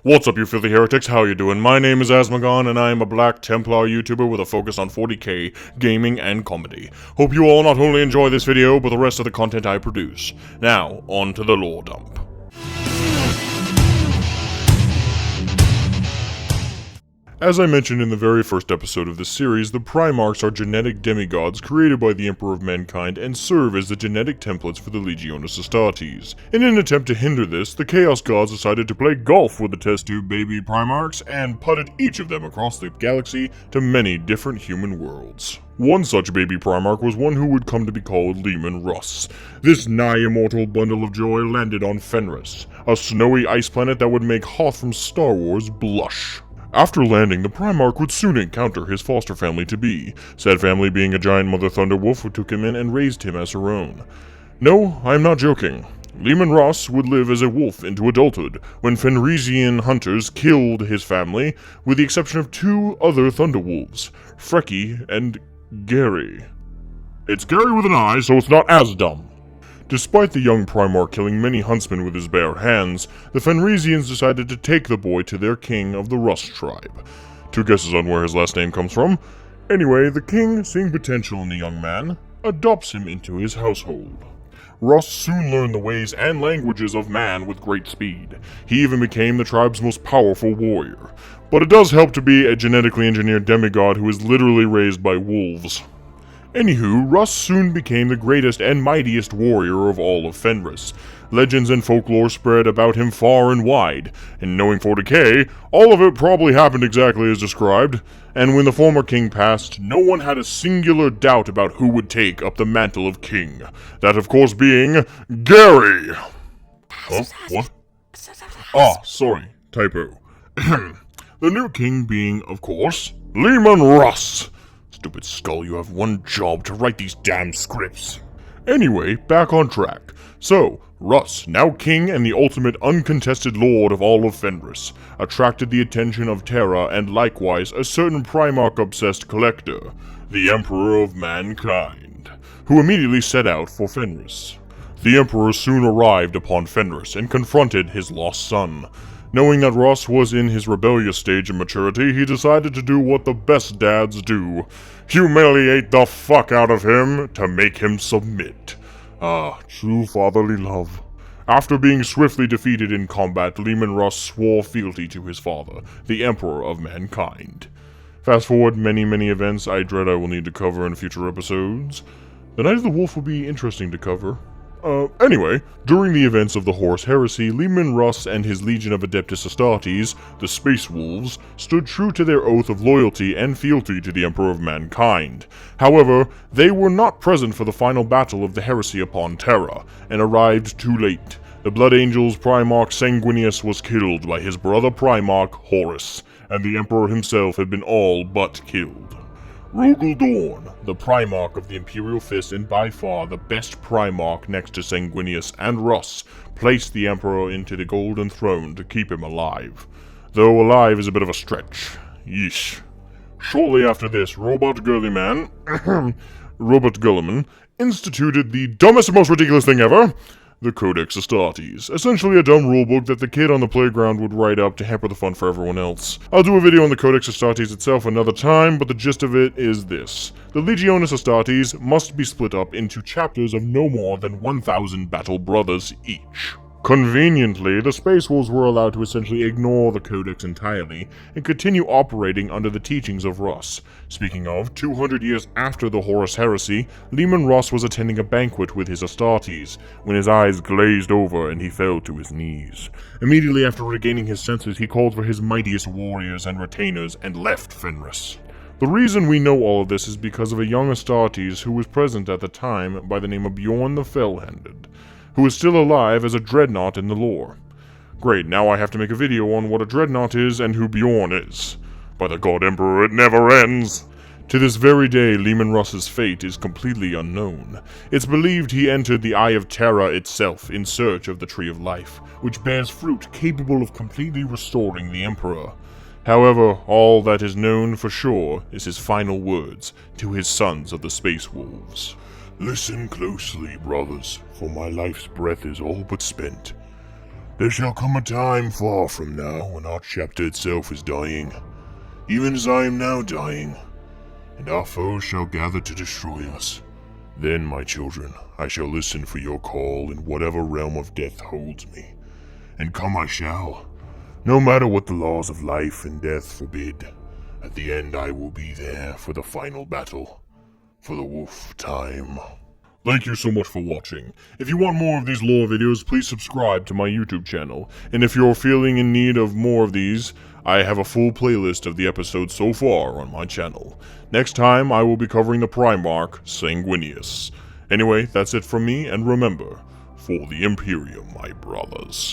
What's up, you filthy heretics? How you doing? My name is Asmogan, and I am a Black Templar YouTuber with a focus on 40k, gaming, and comedy. Hope you all not only enjoy this video, but the rest of the content I produce. Now, on to the lore dump. As I mentioned in the very first episode of this series, the Primarchs are genetic demigods created by the Emperor of Mankind and serve as the genetic templates for the Legiones Astartes. In an attempt to hinder this, the Chaos Gods decided to play golf with the test tube baby Primarchs and putted each of them across the galaxy to many different human worlds. One such baby Primarch was one who would come to be called Leman Russ. This nigh-immortal bundle of joy landed on Fenris, a snowy ice planet that would make Hoth from Star Wars blush. After landing, the Primarch would soon encounter his foster family-to-be, said family being a giant mother thunderwolf who took him in and raised him as her own. No, I'm not joking. Leman Russ would live as a wolf into adulthood, when Fenrisian hunters killed his family, with the exception of two other thunderwolves, Frecky and Gary. It's Gary with an I, so it's not as dumb. Despite the young Primarch killing many huntsmen with his bare hands, the Fenrisians decided to take the boy to their king of the Russ tribe. Two guesses on where his last name comes from. Anyway, the king, seeing potential in the young man, adopts him into his household. Russ soon learned the ways and languages of man with great speed. He even became the tribe's most powerful warrior. But it does help to be a genetically engineered demigod who is literally raised by wolves. Anywho, Russ soon became the greatest and mightiest warrior of all of Fenris. Legends and folklore spread about him far and wide, and knowing 40k, all of it probably happened exactly as described, and when the former king passed, no one had a singular doubt about who would take up the mantle of king. That of course being Gary! Huh? What? Sorry, typo. The new king being, of course, Leman Russ! Stupid skull, you have one job to write these damn scripts. Anyway, back on track. So, Russ, now king and the ultimate uncontested lord of all of Fenris, attracted the attention of Terra and likewise a certain Primarch-obsessed collector, the Emperor of Mankind, who immediately set out for Fenris. The Emperor soon arrived upon Fenris and confronted his lost son. Knowing that Russ was in his rebellious stage of maturity, he decided to do what the best dads do. Humiliate the fuck out of him to make him submit. True fatherly love. After being swiftly defeated in combat, Leman Russ swore fealty to his father, the Emperor of Mankind. Fast forward many events I dread I will need to cover in future episodes. The Night of the Wolf will be interesting to cover. Anyway, during the events of the Horus Heresy, Leman Russ and his Legion of Adeptus Astartes, the Space Wolves, stood true to their oath of loyalty and fealty to the Emperor of Mankind. However, they were not present for the final battle of the Heresy upon Terra, and arrived too late. The Blood Angel's Primarch Sanguinius was killed by his brother Primarch Horus, and the Emperor himself had been all but killed. Rogel Dorn, the Primarch of the Imperial Fist and by far the best Primarch next to Sanguinius and Russ, placed the Emperor into the Golden Throne to keep him alive. Though alive is a bit of a stretch. Yeesh. Shortly after this, Robert Gulliman instituted the dumbest and most ridiculous thing ever, the Codex Astartes, essentially a dumb rulebook that the kid on the playground would write up to hamper the fun for everyone else. I'll do a video on the Codex Astartes itself another time, but the gist of it is this. The Legiones Astartes must be split up into chapters of no more than 1,000 battle brothers each. Conveniently, the Space Wolves were allowed to essentially ignore the Codex entirely and continue operating under the teachings of Russ. Speaking of, 200 years after the Horus Heresy, Leman Russ was attending a banquet with his Astartes, when his eyes glazed over and he fell to his knees. Immediately after regaining his senses, he called for his mightiest warriors and retainers and left Fenris. The reason we know all of this is because of a young Astartes who was present at the time by the name of Bjorn the Fell-Handed, who is still alive as a dreadnought in the lore. Great, now I have to make a video on what a dreadnought is and who Bjorn is. By the God Emperor, it never ends! To this very day, Leman Russ's fate is completely unknown. It's believed he entered the Eye of Terra itself in search of the Tree of Life, which bears fruit capable of completely restoring the Emperor. However, all that is known for sure is his final words to his sons of the Space Wolves. Listen closely, brothers, for my life's breath is all but spent. There shall come a time far from now when our chapter itself is dying, even as I am now dying, and our foes shall gather to destroy us. Then, my children, I shall listen for your call in whatever realm of death holds me, and come I shall, no matter what the laws of life and death forbid. At the end I will be there for the final battle, for the wolf time. Thank you so much for watching. If you want more of these lore videos, please subscribe to my YouTube channel. And if you're feeling in need of more of these, I have a full playlist of the episodes so far on my channel. Next time, I will be covering the Primarch, Sanguinius. Anyway, that's it from me, and remember, for the Imperium, my brothers.